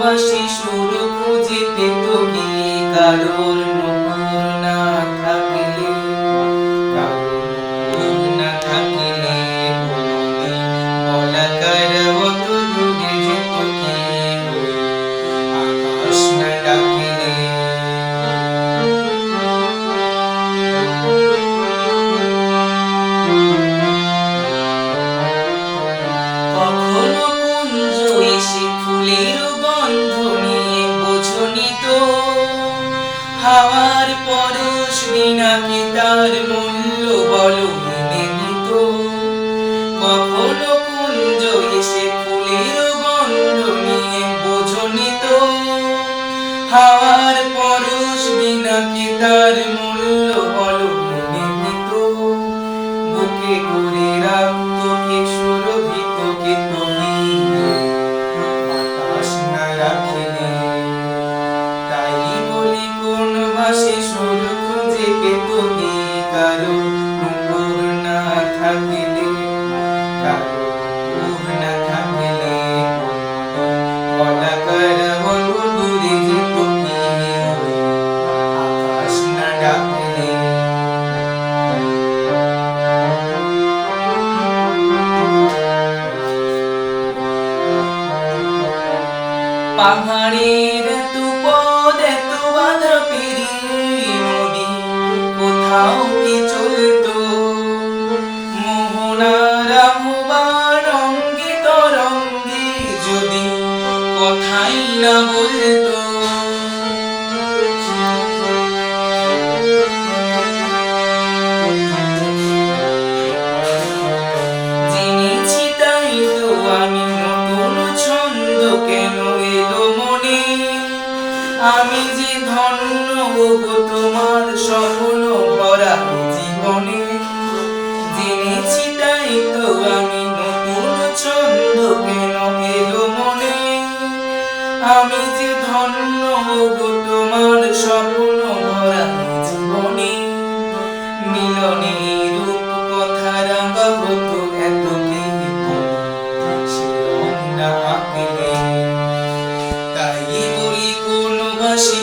বাসি সুর খুঁজে পেত কি কারোর নূপুর না থাকলে, কারোর নূপুর না থাকলে বলনি বলাকার অত দূরে যেত কি ওই আকাশ না ডাকলে। কখনো কুঞ্জ এসে ফুলের গন্ধ নিয়ে বোঝনি তো, হাওয়ার পরশ বিনা কি তার মূল্য বলো মেনে নিত। কখনো কুঞ্জ এসে ফুলের গন্ধ নিয়ে বোঝনি তো, হাওয়ার পরশ বিনা কি তার মূল্য বলো মেনে নিত। বুকে করে রাখতো কে সুরভিত কে তুমি বাতাস না রাখিলে। তাই বলি কোন ভাসে সুর খুঁজে পেত কি কারো নূপুর না থাকিলে, কারো নূপুর না থাকিলে বলাকার অত দূরে যেত কি ওই আকাশ না ডাকলে। পাহাড়ের এত পথ এত বাধা পেরিয়ে নদী কোথাও কি চলতো, মোহনার আহ্বান অঙ্গে তরঙ্গে যদি কথাই না বলতো। জেনেছি তাই তো আমি নতুন ছন্দ কেন এলো মনে, আমি যে ধন্য গো তোমার স্বপ্ন ভরা জীবনে। জেনেছি তাই তো আমি নতুন ছন্দ কেন এলো মনে, আমি যে ধন্য গো তোমার স্বপ্ন ভরা জীবনে। মিলনে রূপ কথা রাঙা হতো এত কি সে রং না আঁকলে। তাই বলি কোন বাসি